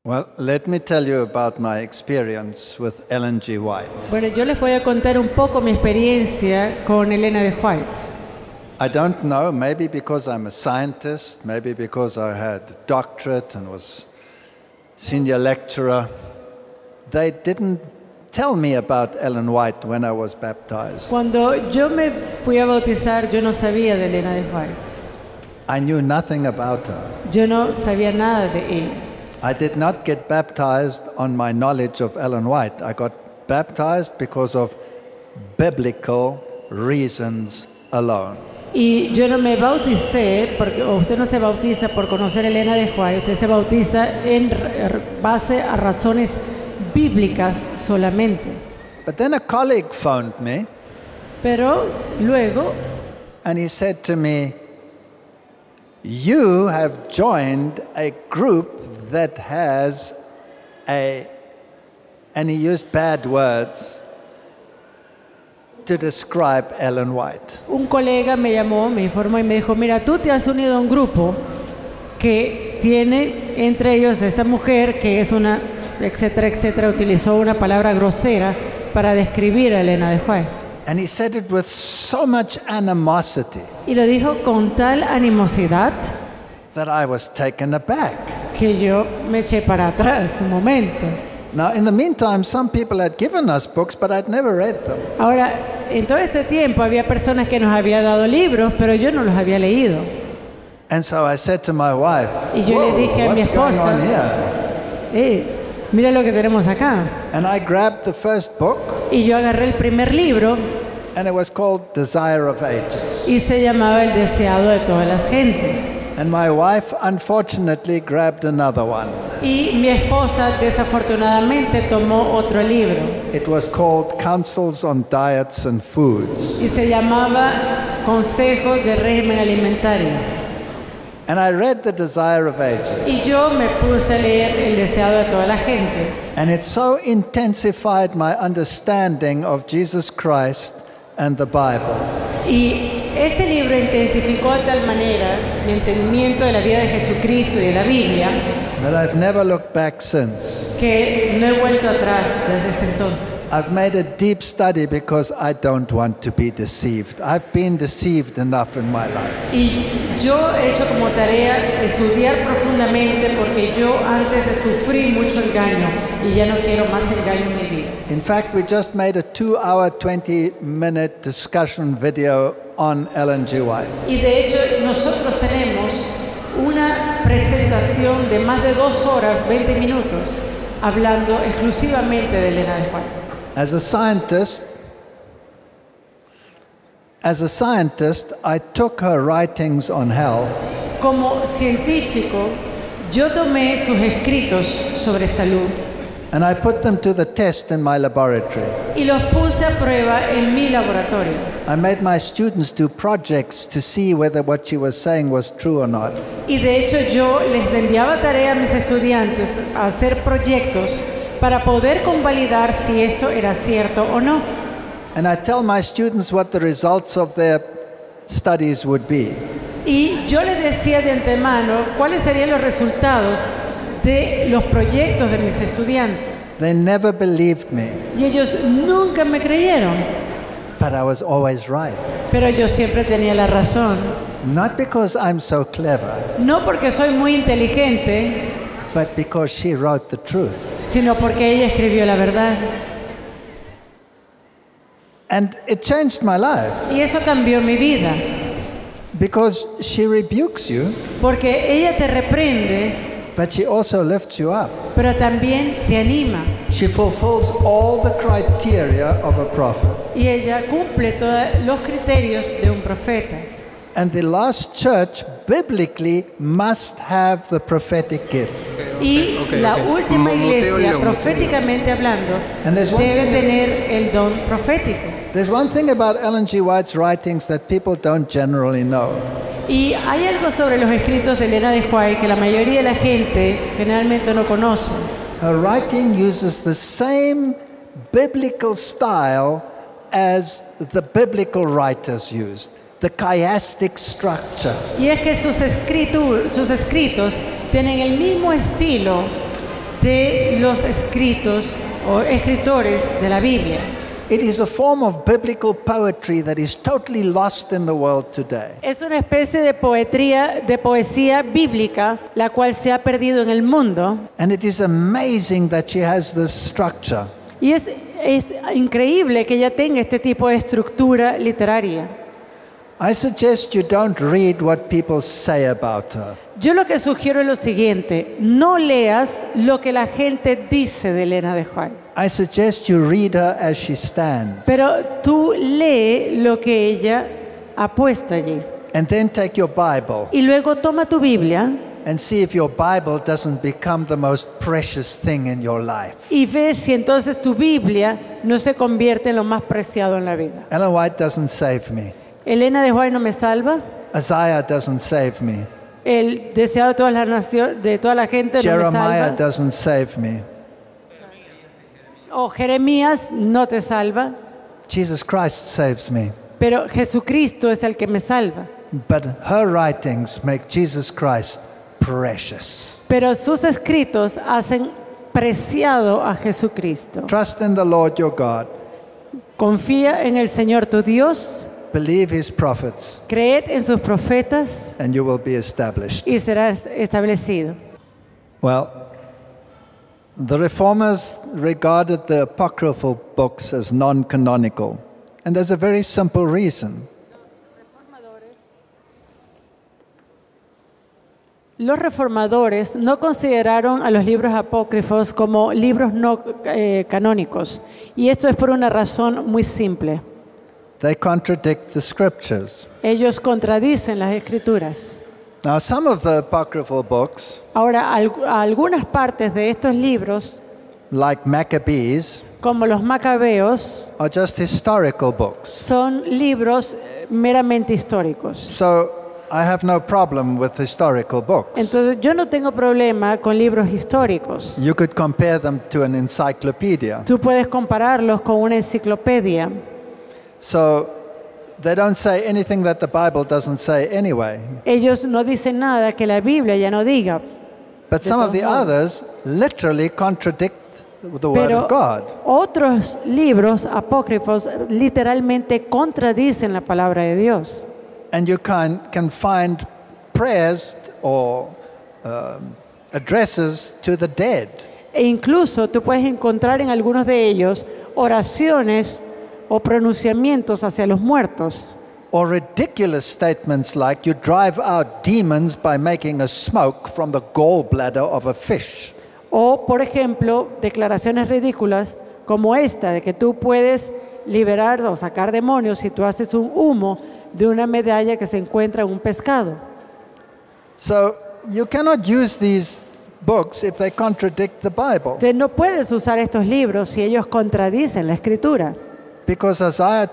Well, let me tell you about my experience with Ellen G. White. Bueno, yo les voy a contar un poco mi experiencia con Elena de White. I don't know, maybe because I'm a scientist, maybe because I had a doctorate and was senior lecturer. They didn't tell me about Ellen White when I was baptized. Cuando yo me fui a bautizar, yo no sabía de Elena de White. I knew nothing about her. Yo no sabía nada de ella. I did not get baptized on my knowledge of Ellen White. I got baptized because of biblical reasons alone. Y yo no me bauticé, porque usted no se bautiza por conocer a Elena de White, usted se bautiza en base a razones bíblicas solamente. But then a colleague phoned me Pero luego, and he said to me, "You have joined a group that has a," and he used bad words to describe Ellen White. un colega me llamó, me informó y me dijo, mira, tú te has unido a un grupo que tiene entre ellos esta mujer que es una, etcétera, etcétera, utilizó una palabra grosera para describir a Elena de White. And he said it with so much animosity Y lo dijo con tal animosidad that I was taken aback. que yo me eché para atrás un momento. Now, in the meantime, some people had given us books, but I'd never read them. Ahora, en todo este tiempo había personas que nos habían dado libros, pero yo no los había leído. And so I said to my wife, Y yo le "Whoa, dije a mi what's going esposa, on here?" Mira lo que tenemos acá. And I grabbed the first book, Y yo agarré el primer libro and it was called Desire of Ages. y se llamaba El deseado de todas las gentes. And my wife, unfortunately, grabbed another one. Y mi esposa desafortunadamente tomó otro libro It was called Counsels on Diets and y Foods. se llamaba Consejos de régimen alimentario. And I read The Desire of Ages. Y yo me puse a leer El deseado de toda la gente. And it so intensified my understanding of Jesus Christ and the Bible Y este libro intensificó de tal manera mi entendimiento de la vida de Jesucristo y de la Biblia that I've never looked back since. que no he vuelto atrás desde ese entonces. I've made a deep study because I don't want to be deceived. I've been deceived enough in my life. Y yo he hecho como tarea estudiar profundamente porque yo antes sufrí mucho engaño y ya no quiero más engaño en mi vida. In fact, we just made a 2-hour, 20-minute discussion video on Ellen G. White. Y de hecho nosotros tenemos una presentación de más de 2 horas, 20 minutos, hablando exclusivamente de Elena de White. As a scientist, I took her writings on health Como científico, yo tomé sus escritos sobre salud and I put them to the test in my laboratory. y los puse a prueba en mi laboratorio. I made my students do projects to see whether what she was saying was true or not. Y de hecho yo les enviaba tarea a mis estudiantes a hacer proyectos para poder convalidar si esto era cierto o no. And I tell my students what the results of their studies would be. Y yo les decía de antemano cuáles serían los resultados de los proyectos de mis estudiantes. They never believed me, Y ellos nunca me creyeron, but I was always right. pero yo siempre tenía la razón. Not because I'm so clever, No porque soy muy inteligente, but because she wrote the truth. sino porque ella escribió la verdad. And it changed my life Y eso cambió mi vida, because she rebukes you, porque ella te reprende, but she also lifts you up. pero también te anima. She fulfills all the criteria of a prophet. Y ella cumple todos los criterios de un profeta. And the last church, biblically, must have the prophetic gift. Y la última iglesia, proféticamente hablando, And there's one debe thing- tener el don profético. There's one thing about Ellen G. White's writings that people don't generally know. Y hay algo sobre los escritos de Elena de White que la mayoría de la gente generalmente no conoce. Her writing uses the same biblical style as the biblical writers used, the chiastic structure. Y es que sus escritos tienen el mismo estilo de los escritos o escritores de la Biblia. It is a form of biblical poetry that is totally lost in the world today. Es una especie de poesía bíblica, la cual se ha perdido en el mundo. And it is amazing that she has this structure. Y es increíble que ella tenga este tipo de estructura literaria. I suggest you don't read what people say about her. Yo lo que sugiero es lo siguiente: no leas lo que la gente dice de Elena de White, I suggest you read her as she stands. pero tú lee lo que ella ha puesto allí. And then take your Bible Y luego toma tu Biblia and see if your Bible doesn't become the most precious thing in your life. y ve si entonces tu Biblia no se convierte en lo más preciado en la vida. Ellen White doesn't save me. Elena de White no me salva. Isaiah doesn't save me. El deseado de todas las naciones, de toda la gente, no me Jeremiah salva. doesn't save me. O Jeremías no te salva, Jesus Christ saves me. pero Jesucristo es el que me salva. But her writings make Jesus Christ precious. Pero sus escritos hacen preciado a Jesucristo. Trust in the Lord your God. Confía en el Señor tu Dios, Believe his prophets, creed en sus profetas and you will be established. y serás establecido. Well, the Reformers regarded the apocryphal books as non-canonical, and there's a very simple reason. Los reformadores no consideraron a los libros apócrifos como libros no canónicos, y esto es por una razón muy simple. They contradict the scriptures. Ellos contradicen las escrituras. Now, some of the apocryphal books, Ahora, algunas partes de estos libros, like Maccabees, como los Macabeos, are just historical books. son libros meramente históricos. So I have no problem with historical books. Entonces, yo no tengo problema con libros históricos. You could compare them to an encyclopedia. Tú puedes compararlos con una enciclopedia. So they don't say anything that the Bible doesn't say anyway. Ellos no dicen nada que la Biblia ya no diga. But some of the todos modos. others literally contradict the Word Pero of God. otros libros apócrifos literalmente contradicen la palabra de Dios. And you can find prayers or addresses to the dead. E incluso tú puedes encontrar en algunos de ellos oraciones o pronunciamientos hacia los muertos. Or ridiculous statements like you drive out demons by making a smoke from the gallbladder of a fish. O, por ejemplo, declaraciones ridículas como esta, de que tú puedes liberar o sacar demonios si tú haces un humo de una medalla que se encuentra en un pescado. So you cannot use these books if they contradict the Bible. Entonces no puedes usar estos libros si ellos contradicen la escritura. Because Isaiah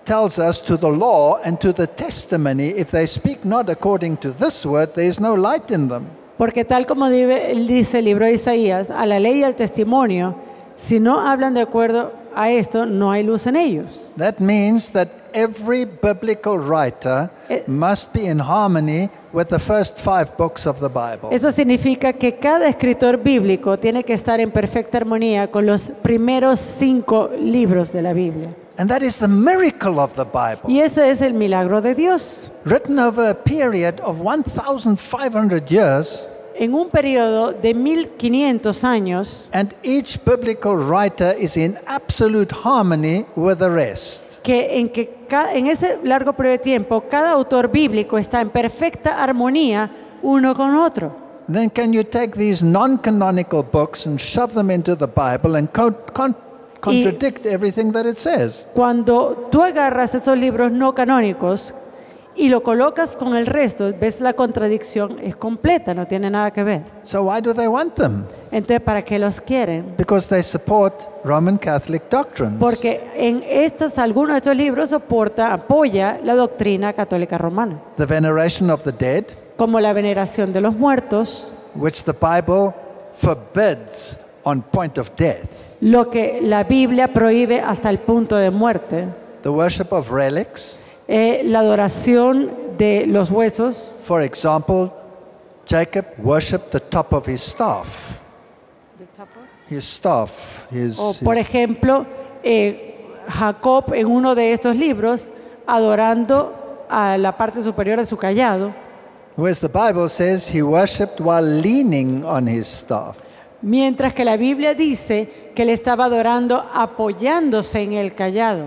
tells us to the law and to the testimony, if they speak not according to this word, there is no light in them. Porque tal como dice el libro de Isaías, a la ley y al testimonio, si no hablan de acuerdo a esto, no hay luz en ellos. That means that every biblical writer must be in harmony with the first 5 books of the Bible. Eso significa que cada escritor bíblico tiene que estar en perfecta armonía con los primeros 5 libros de la Biblia. And that is the miracle of the Bible. Y ese es el milagro de Dios. Written over a period of 1,500 years, En un periodo de 1500 años, and each biblical writer is in absolute harmony with the rest. en ese largo periodo de tiempo, cada autor bíblico está en perfecta armonía uno con otro. Then can you take these non-canonical books and shove them into the Bible and contradict everything that it says? Cuando tú agarras esos libros no canónicos y lo colocas con el resto, ves la contradicción, es completa, no tiene nada que ver. So why do they want them? Entonces, ¿para qué los quieren? Because they support Roman Catholic doctrines. Porque en algunos de estos libros apoya la doctrina católica romana, The veneration of the dead, como la veneración de los muertos, which the Bible forbids on point of death. lo que la Biblia prohíbe hasta el punto de muerte, The worship of relics. la adoración de los huesos. For example, Jacob worshipped the top of his staff. his staff, O por ejemplo, Jacob en uno de estos libros adorando a la parte superior de su callado, whereas the Bible says he worshipped while leaning on his staff. mientras que la Biblia dice que él estaba adorando apoyándose en el callado.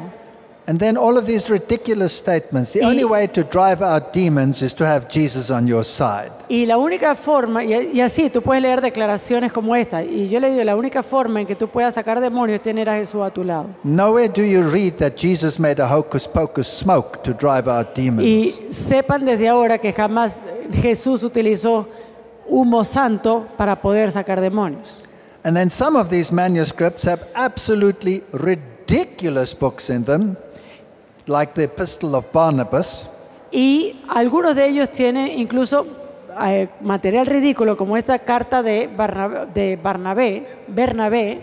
And then all of these ridiculous statements. The only way to drive out demons is to have Jesus on your side. Y la única forma, y así tú puedes leer declaraciones como esta, y yo le digo, la única forma en que tú puedas sacar demonios es tener a Jesús a tu lado. Nowhere do you read that Jesus made a hocus pocus smoke to drive out demons. Y sepan desde ahora que jamás Jesús utilizó humo santo para poder sacar demonios. And then some of these manuscripts have absolutely ridiculous books in them, like the Epistle of Barnabas. Y algunos de ellos tienen incluso material ridículo, como esta carta de Bernabé,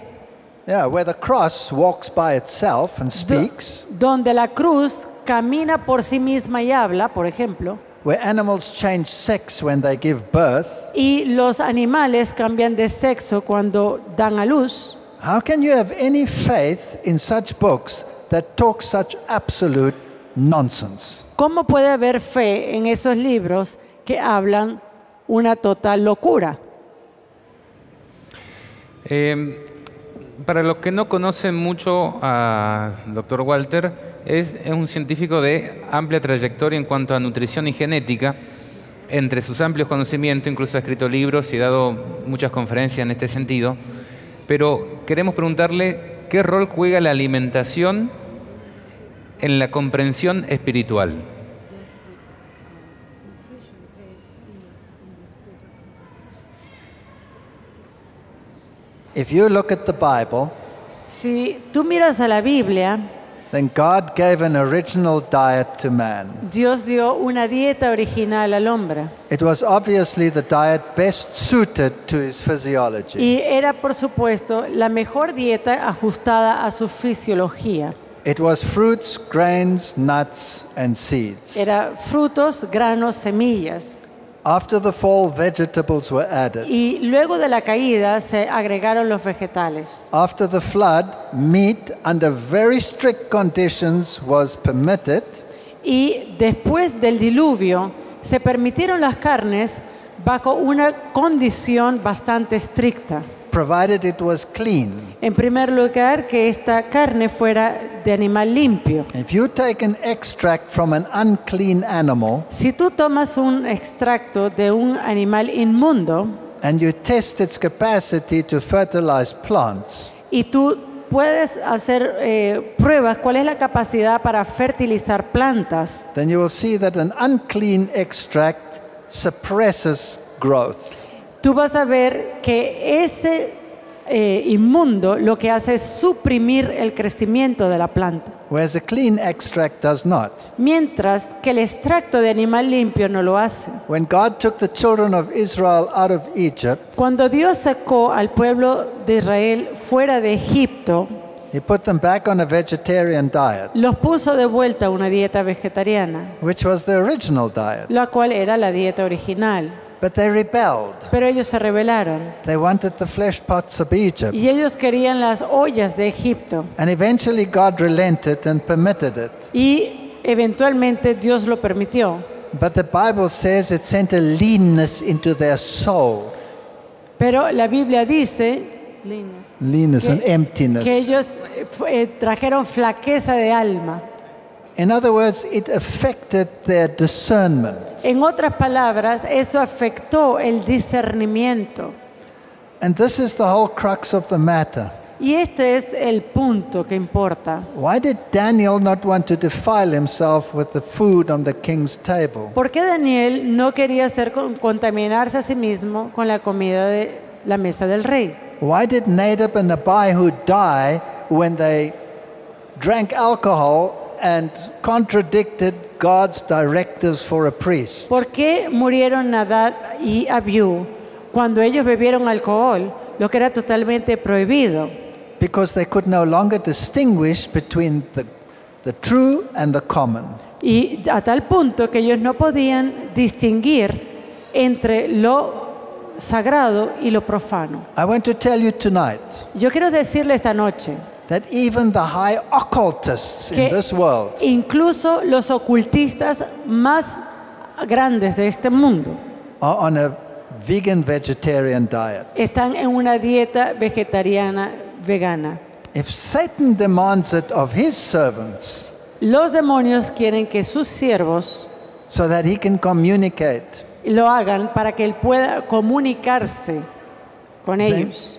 Yeah, where the cross walks by itself and speaks, donde la cruz camina por sí misma y habla, por ejemplo, where animals change sex when they give birth. y los animales cambian de sexo cuando dan a luz. How can you have any faith in such books that talk such absolute nonsense? ¿Cómo puede haber fe en esos libros que hablan una total locura? Para los que no conocen mucho al Dr. Walter, es un científico de amplia trayectoria en cuanto a nutrición y genética. Entre sus amplios conocimientos, incluso ha escrito libros y ha dado muchas conferencias en este sentido. Pero queremos preguntarle qué rol juega la alimentación en la comprensión espiritual. If you look at the Bible, Si tú miras a la Biblia, then God gave an original diet to man. Dios dio una dieta original al hombre. It was obviously the diet best suited to his physiology. Y era, por supuesto, la mejor dieta ajustada a su fisiología. It was fruits, grains, nuts, and seeds. Era frutos, granos, semillas. After the fall, vegetables were added. Y luego de la caída se agregaron los vegetales. After the flood, meat under very strict conditions was permitted, Y después del diluvio se permitieron las carnes bajo una condición bastante estricta. provided it was clean. En primer lugar, que esta carne fuera de animal limpio. If you take an extract from an unclean animal Si tú tomas un extracto de un animal inmundo and you test its capacity to fertilize plants, y tú puedes hacer pruebas cuál es la capacidad para fertilizar plantas, then you will see that an unclean extract suppresses growth. tú vas a ver que ese inmundo lo que hace es suprimir el crecimiento de la planta, Whereas a clean extract does not. mientras que el extracto de animal limpio no lo hace. When God took the children of Israel out of Egypt, Cuando Dios sacó al pueblo de Israel fuera de Egipto, He put them back on a vegetarian diet, los puso de vuelta a una dieta vegetariana, which was the original diet. la cual era la dieta original. But they rebelled. Pero ellos se rebelaron They wanted the flesh pots of Egypt. y ellos querían las ollas de Egipto. And eventually God relented and permitted it. Y eventualmente Dios lo permitió. But the Bible says it sent a leanness into their soul. Pero la Biblia dice Leanness and emptiness. que ellos trajeron flaqueza de alma. In other words, it affected their discernment. En otras palabras, eso afectó el discernimiento. And this is the whole crux of the matter. Y este es el punto que importa. Why did Daniel not want to defile himself with the food on the king's table? ¿Por qué Daniel no quería contaminarse a sí mismo con la comida de la mesa del rey? Why did Nadab and Abihu die when they drank alcohol and contradicted God's directives for a priest? ¿Por qué murieron Nadab y Abiú cuando ellos bebieron alcohol, lo que era totalmente prohibido? Because they could no longer distinguish between the true and the common. Y a tal punto que ellos no podían distinguir entre lo sagrado y lo profano. I want to tell you tonight Yo quiero decirle esta noche that even the high occultists in que this world incluso los ocultistas más grandes de este mundo are on a vegan vegetarian diet. están en una dieta vegetariana vegana. If Satan demands it of his servants Los demonios quieren que sus siervos so that he can communicate, lo hagan para que él pueda comunicarse con ellos.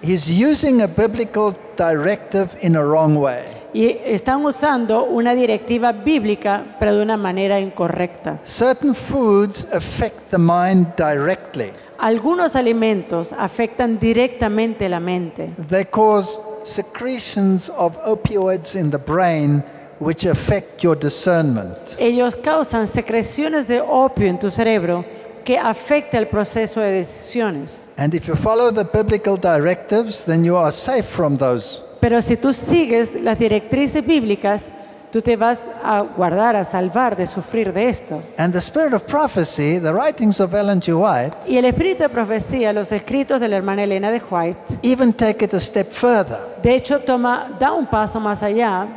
he's using a biblical directive in a wrong way. Y están usando una directiva bíblica, pero de una manera incorrecta. Certain foods affect the mind directly. Algunos alimentos afectan directamente la mente. They cause secretions of opioids in the brain which affect your discernment. Ellos causan secreciones de opio en tu cerebro que afecta el proceso de decisiones. And if you follow the biblical directives, then you are safe from those. Pero si tú sigues las directrices bíblicas, tú te vas a guardar, a salvar de sufrir de esto. And the spirit of prophecy, the writings of Ellen G. White, Y el espíritu de profecía, los escritos de la hermana Elena de White, even take it a step further. de hecho da un paso más allá.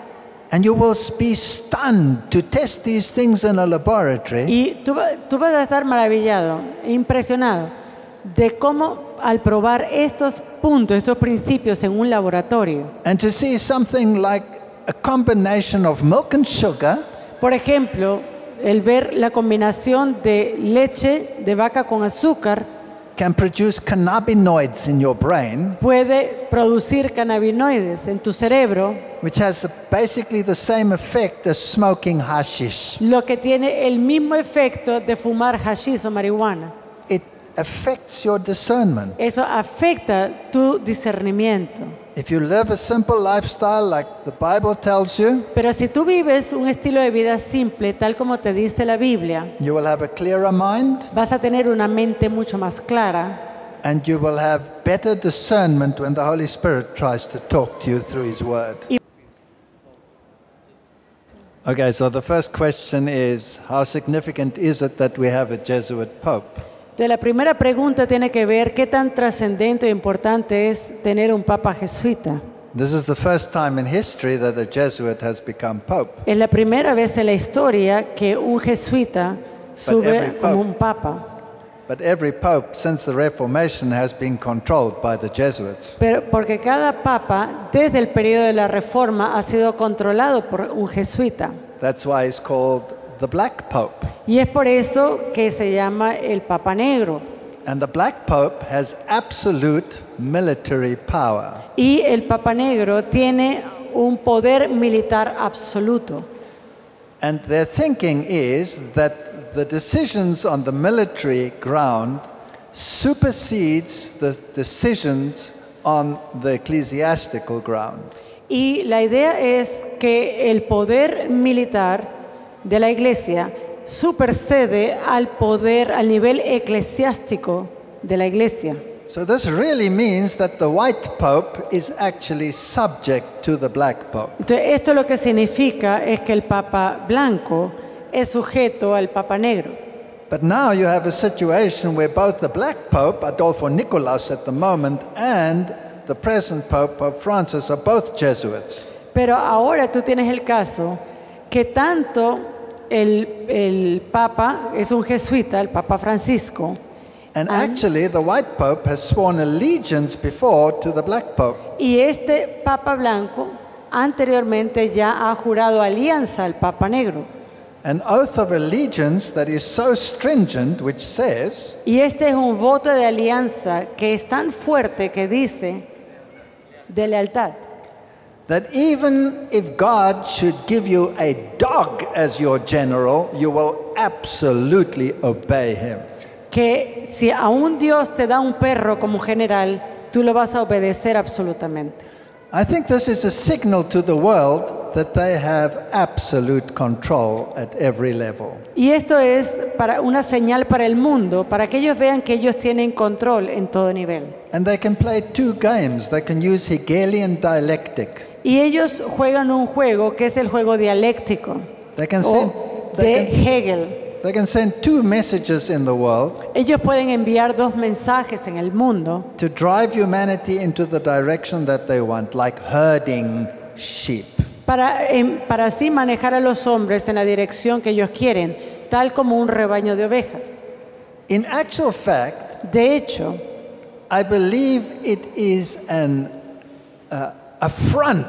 And you will be stunned to test these things in a laboratory. Y tú vas a estar maravillado, impresionado de cómo al probar estos puntos, estos principios en un laboratorio. And to see something like a combination of milk and sugar Por ejemplo, el ver la combinación de leche de vaca con azúcar can produce cannabinoids in your brain, puede producir cannabinoides en tu cerebro, which has basically the same effect as smoking hashish. lo que tiene el mismo efecto de fumar hashish o marihuana. It affects your discernment. Eso afecta tu discernimiento. If you live a simple lifestyle like the Bible tells you, Pero si tú vives un estilo de vida simple, tal como te dice la Biblia, you will have a clearer mind vas a tener una mente mucho más clara and you will have better discernment when the Holy Spirit tries to talk to you through His Word. Okay, so the first question is, how significant is it that we have a Jesuit Pope? Entonces, la primera pregunta tiene que ver qué tan trascendente e importante es tener un papa jesuita. This is the first time in history that a Jesuit has become Pope. Es la primera vez en la historia que un jesuita every sube pope- como un papa. But every Pope since the Reformation has been controlled by the Jesuits. Pero porque cada papa desde el periodo de la Reforma ha sido controlado por un jesuita. That's why he's called the Black Pope. Y es por eso que se llama el Papa Negro. And the Black Pope has absolute military power. Y el Papa Negro tiene un poder militar absoluto. And their thinking is that the decisions on the military ground supersedes the decisions on the ecclesiastical ground. Y la idea es que el poder militar de la iglesia supersede al poder, al nivel eclesiástico de la iglesia. So this really means that the white pope is actually subject to the black pope. Entonces, esto lo que significa es que el Papa blanco es sujeto al Papa negro. But now you have a situation where both the black pope, Adolfo Nicolas at the moment, and the present pope, Pope Francis, are both Jesuits. Pero ahora tú tienes el caso que tanto el Papa es un jesuita, el Papa Francisco, And actually, the white pope has sworn allegiance before to the black pope. y este Papa blanco anteriormente ya ha jurado alianza al Papa negro. An oath of allegiance that is so stringent, which says, Y este es un voto de alianza que es tan fuerte que dice de lealtad. that even if God should give you a dog as your general, you will absolutely obey him. Que si aún Dios te da un perro como general, tú lo vas a obedecer absolutamente. I think this is a signal to the world that they have absolute control at every level. Y esto es para una señal para el mundo, para que ellos vean que ellos tienen control en todo nivel. And they can play two games. They can use Hegelian dialectic. Y ellos juegan un juego que es el juego dialéctico They can o send, de Hegel. They can send 2 messages in the world Ellos pueden enviar 2 mensajes en el mundo to drive humanity into the direction that they want, like herding sheep. para así manejar a los hombres en la dirección que ellos quieren, tal como un rebaño de ovejas. In actual fact, De hecho, I believe it is an affront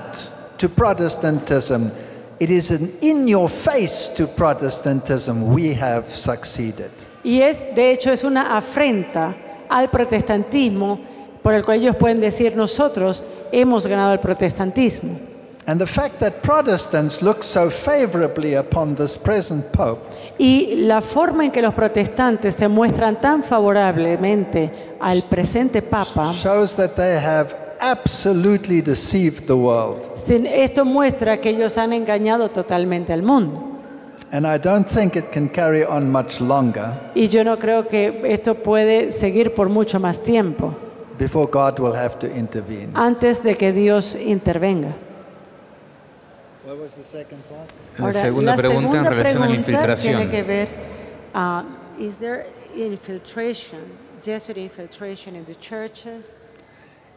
to Protestantism. It is an in-your-face to Protestantism. We have succeeded. y de hecho es una afrenta al protestantismo por el cual ellos pueden decir nosotros hemos ganado el protestantismo. And the fact that Protestants look so favorably upon this present Pope Y la forma en que los protestantes se muestran tan favorablemente al presente Papa, shows that they have absolutely deceived the world. esto muestra que ellos han engañado totalmente al mundo. And I don't think it can carry on much longer Y yo no creo que esto puede seguir por mucho más tiempo before God will have to intervene. antes de que Dios intervenga. What was the second part? La Ahora, segunda pregunta en relación a la infiltración. tiene que ver, is there infiltration, Jesuit infiltration in the churches?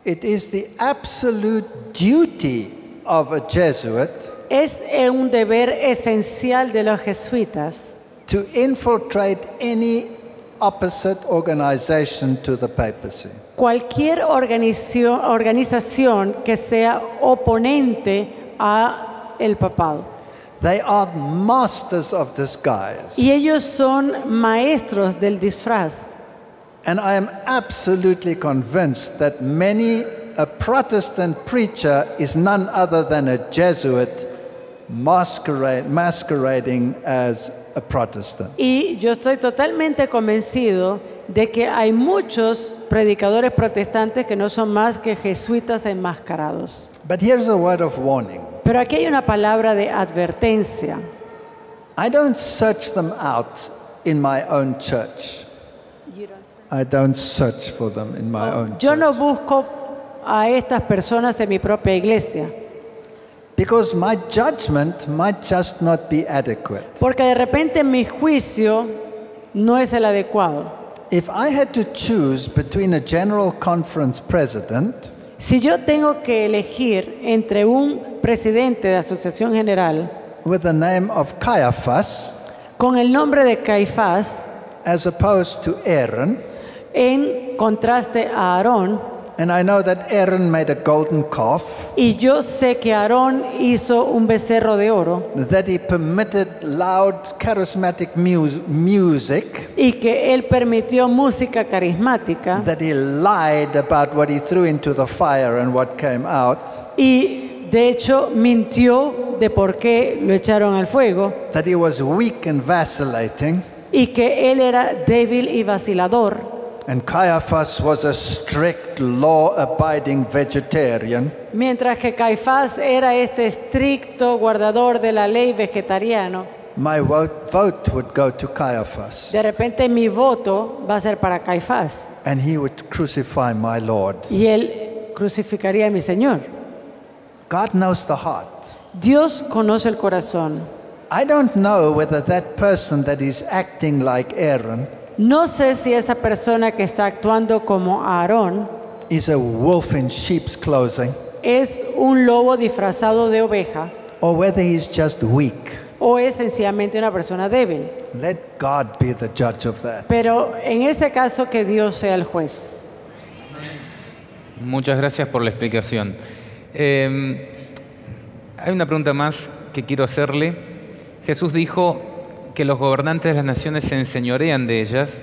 It is the absolute duty of a Jesuit Es un deber esencial de los jesuitas to infiltrate any opposite organization to the papacy. cualquier organización que sea oponente a el papado. They are masters of disguise. Y ellos son maestros del disfraz. And I am absolutely convinced that a Protestant preacher is none other than a Jesuit masquerading as a Protestant. Y yo estoy totalmente convencido de que hay muchos predicadores protestantes que no son más que jesuitas enmascarados. But here's a word of warning. Pero aquí hay una palabra de advertencia. I don't search them out in my own church. I don't search for them in my own Yo church. no busco a estas personas en mi propia iglesia, Because my judgment might just not be adequate. porque de repente mi juicio no es el adecuado. If I had to choose between a General Conference president Si yo tengo que elegir entre un presidente de asociación general with the name of Caiaphas con el nombre de Caifás as opposed to Aaron, en contraste a Aarón, and I know that Aaron made a golden calf, y yo sé que Aarón hizo un becerro de oro that he permitted loud charismatic music, y que él permitió música carismática that he lied about what he threw into the fire and what came out, y de hecho mintió de por qué lo echaron al fuego that he was weak and vacillating, y que él era débil y vacilador, and Caiaphas was a strict law-abiding vegetarian. mientras que Caifás era este estricto guardador de la ley vegetariano. My vote would go to Caiaphas, De repente mi voto va a ser para Caifás and he would crucify my Lord. y él crucificaría a mi Señor. God knows the heart. Dios conoce el corazón. I don't know whether that person that is acting like Aaron No sé si esa persona que está actuando como Aarón is a wolf in sheep's clothing, es un lobo disfrazado de oveja or whether he's just weak. o es sencillamente una persona débil. Let God be the judge of that. Pero en ese caso que Dios sea el juez. Muchas gracias por la explicación. Hay una pregunta más que quiero hacerle. Jesús dijo que los gobernantes de las naciones se enseñorean de ellas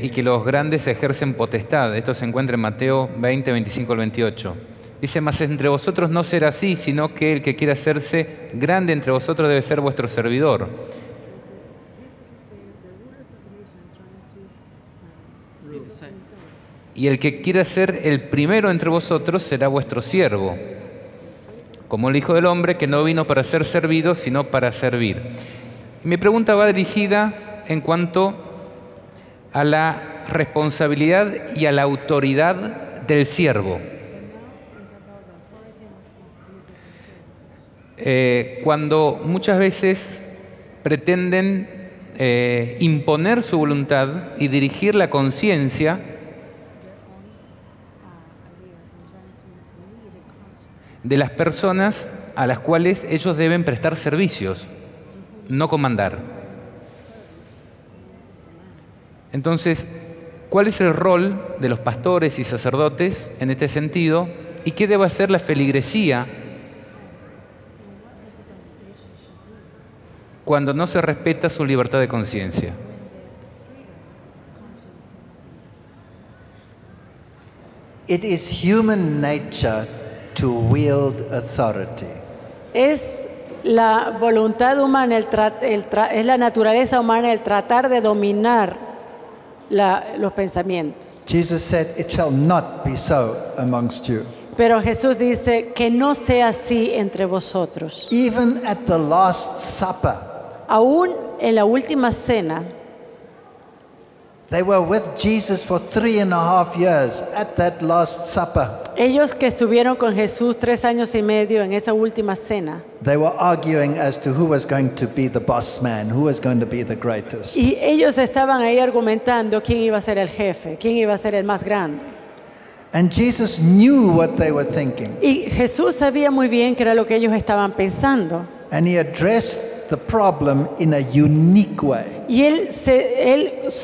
y que los grandes ejercen potestad. Esto se encuentra en Mateo 20, 25 al 28. Dice, mas entre vosotros no será así, sino que el que quiera hacerse grande entre vosotros debe ser vuestro servidor. Y el que quiera ser el primero entre vosotros será vuestro siervo, como el Hijo del Hombre, que no vino para ser servido, sino para servir. Mi pregunta va dirigida en cuanto a la responsabilidad y a la autoridad del siervo. Cuando muchas veces pretenden imponer su voluntad y dirigir la conciencia de las personas a las cuales ellos deben prestar servicios, no comandar. Entonces, ¿cuál es el rol de los pastores y sacerdotes en este sentido? ¿Y qué debe hacer la feligresía cuando no se respeta su libertad de conciencia? It is human nature to wield authority. Es la voluntad humana, es la naturaleza humana el tratar de dominar los pensamientos. Jesus said, "It shall not be so amongst you." Pero Jesús dice que no sea así entre vosotros. Even at the Last Supper, Aún en la última cena, they were with Jesus for 3.5 years at that Last Supper. ellos que estuvieron con Jesús 3 años y medio en esa última cena, They were arguing as to who was going to be the boss man, who was going to be the greatest. y ellos estaban ahí argumentando quién iba a ser el jefe, quién iba a ser el más grande. And Jesus knew what they were thinking. Y Jesús sabía muy bien qué era lo que ellos estaban pensando. And he addressed the problem in a unique way. Y él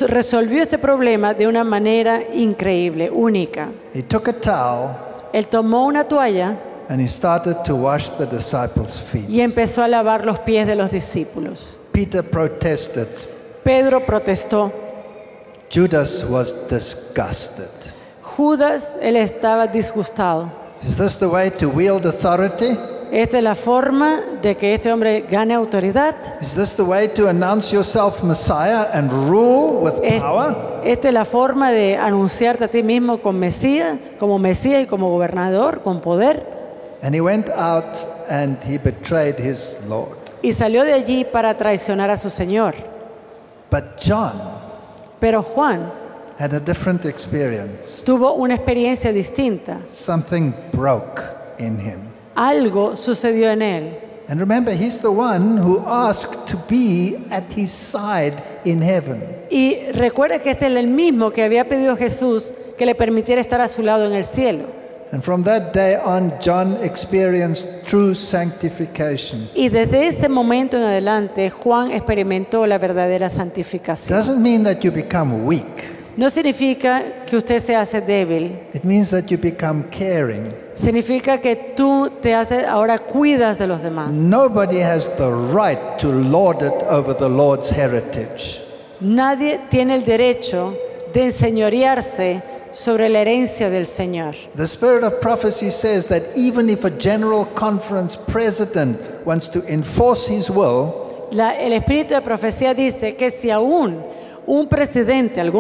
resolvió este problema de una manera increíble, única. He took a towel Él tomó una toalla and he started to wash the disciples' feet. y empezó a lavar los pies de los discípulos. Peter protested. Pedro protestó. Judas was disgusted. Judas, él estaba disgustado. Is this the way to wield authority? Esta es la forma de que este hombre gane autoridad. Is this the way to announce yourself Messiah and rule with power? Esta es la forma de anunciarte a ti mismo como Mesías y como gobernador, con poder. And he went out and he betrayed his Lord. Y salió de allí para traicionar a su Señor. But John Pero Juan had a different experience. tuvo una experiencia distinta. Something broke in him. Algo sucedió en él. And remember, he's the one who asked to be at his side in heaven. Y recuerda que este es el mismo que había pedido a Jesús que le permitiera estar a su lado en el cielo. And from that day on, John experienced true sanctification. Y desde ese momento en adelante, Juan experimentó la verdadera santificación. Doesn't mean that you become weak. No significa que usted se hace débil. It means that you become caring. Significa que tú ahora cuidas de los demás. Nobody has the right to lord it over the Lord's heritage. Nadie tiene el derecho de enseñorearse sobre la herencia del Señor. The spirit of prophecy says that even if a general conference president wants to enforce his will, El espíritu de profecía dice que si aún algún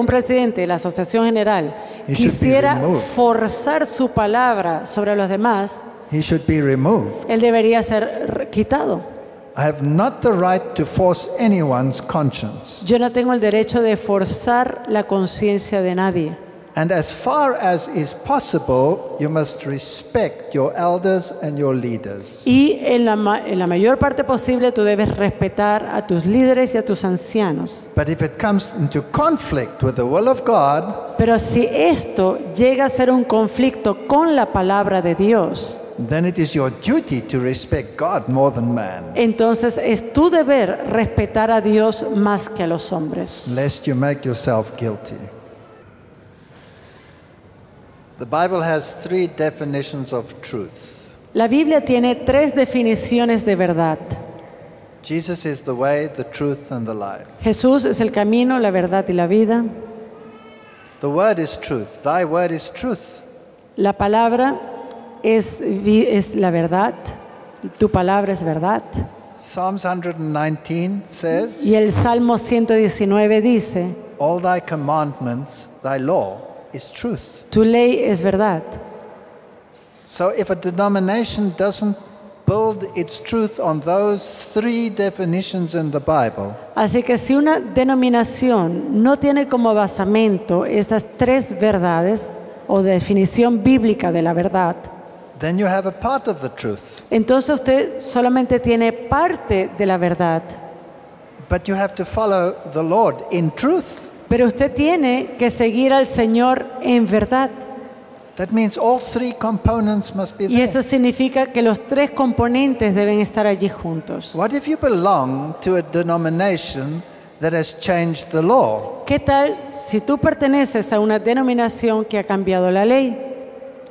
presidente de la Asociación General He should be quisiera removed. forzar su palabra sobre los demás, he should be removed. él debería ser quitado. I have not the right to force anyone's conscience. Yo no tengo el derecho de forzar la conciencia de nadie. And as far as is possible, you must respect your elders and your leaders. Y en la mayor parte posible tú debes respetar a tus líderes y a tus ancianos. But if it comes into conflict with the will of God, Pero si esto llega a ser un conflicto con la palabra de Dios, then it is your duty to respect God more than man, entonces es tu deber respetar a Dios más que a los hombres. lest you make yourself guilty. The Bible has 3 definitions of truth. La Biblia tiene 3 definiciones de verdad. Jesus is the way, the truth, and the life. Jesús es el camino, la verdad y la vida. The word is truth. Thy word is truth. La palabra es la verdad. Tu palabra es verdad. Psalms 119 says, Y el Salmo 119 dice, all thy commandments, thy law, is truth. tu ley es verdad. So if a denomination doesn't build its truth on those 3 definitions in the Bible, Así que si una denominación no tiene como basamento estas 3 verdades o definición bíblica de la verdad, then you have a part of the truth. entonces usted solamente tiene parte de la verdad. But you have to follow the Lord in truth. Pero usted tiene que seguir al Señor en verdad. That means all three components must be Y there. eso significa que los tres componentes deben estar allí juntos. What if you belong to a denomination that has changed the law? ¿Qué tal si tú perteneces a una denominación que ha cambiado la ley?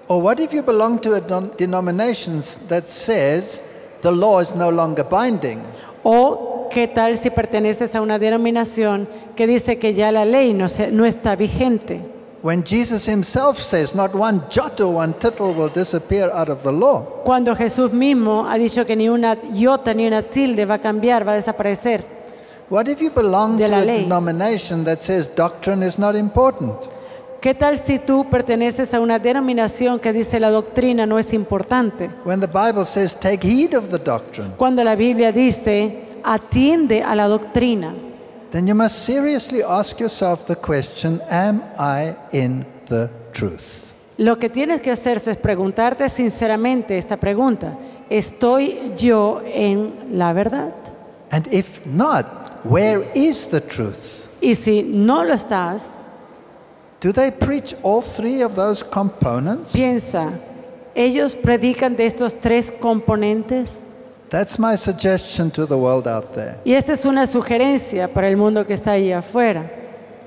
Or what if you belong to a denomination that says the law is no longer binding? ¿O qué tal si perteneces a una denominación que dice que ya la ley no está vigente? When Jesus himself says not one jot or one tittle will disappear out of the law. Cuando Jesús mismo ha dicho que ni una iota ni una tilde va a cambiar, va a desaparecer. What if you belong De to la a ley. denomination that says doctrine is not important? ¿Qué tal si tú perteneces a una denominación que dice la doctrina no es importante? When the Bible says take heed of the doctrine, Cuando la Biblia dice atiende a la doctrina, then you must seriously ask yourself the question, am I in the truth? lo que tienes que hacerse es preguntarte sinceramente esta pregunta: ¿estoy yo en la verdad? And if not, where is the truth? Y si no lo estás, Do they preach all three of those components? piensa, ¿ellos predican de estos tres componentes? That's my suggestion to the world out there. Y esta es una sugerencia para el mundo que está allí afuera.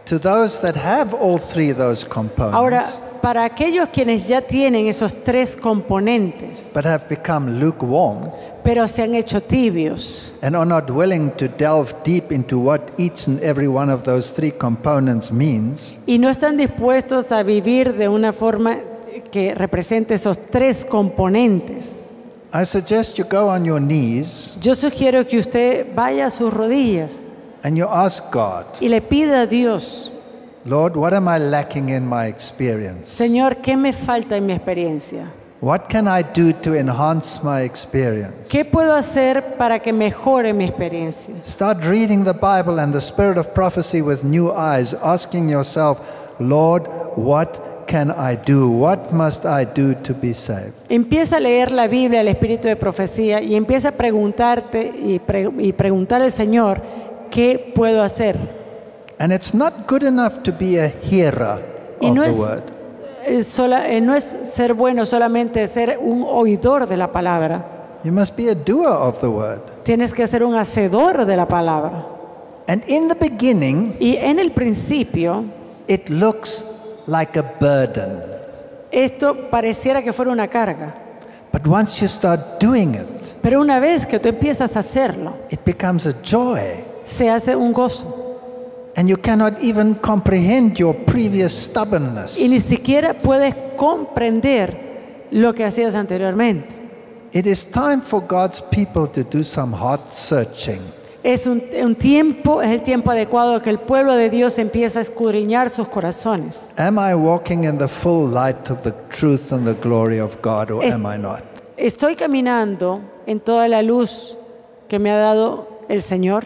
To those that have all three of those components, Ahora, para aquellos quienes ya tienen esos tres componentes, but have become lukewarm pero se han hecho tibios and are not willing to delve deep into what each and every one of those three components means, y no están dispuestos a vivir de una forma que represente esos tres componentes, I suggest you go on your knees yo sugiero que usted vaya a sus rodillas and you ask God, y le pida a Dios: Lord, what am I lacking in my experience? Señor, ¿qué me falta en mi experiencia? What can I do to enhance my experience? ¿Qué puedo hacer para que mejore mi experiencia? Start reading the Bible and the spirit of prophecy with new eyes, asking yourself, Lord, what can I do? What must I do to be saved? Empieza a leer la Biblia, el espíritu de profecía, y empieza a preguntarte y preguntar al Señor: ¿qué puedo hacer? And it's not good enough to be a hearer Y of no the es, word. no es ser bueno solamente ser un oidor de la palabra. You must be a doer of the word. Tienes que ser un hacedor de la palabra. And in the beginning, Y en el principio, it looks like a burden. esto pareciera que fuera una carga. But once you start doing it, Pero una vez que tú empiezas a hacerlo, it becomes a joy. se hace un gozo. And you cannot even comprehend your previous stubbornness. Y ni siquiera puedes comprender lo que hacías anteriormente. It is time for God's people to do some heart searching. Es el tiempo adecuado que el pueblo de Dios empiece a escudriñar sus corazones. Am I walking in the full light of the truth and the glory of God, or am I not? ¿Estoy caminando en toda la luz que me ha dado el Señor?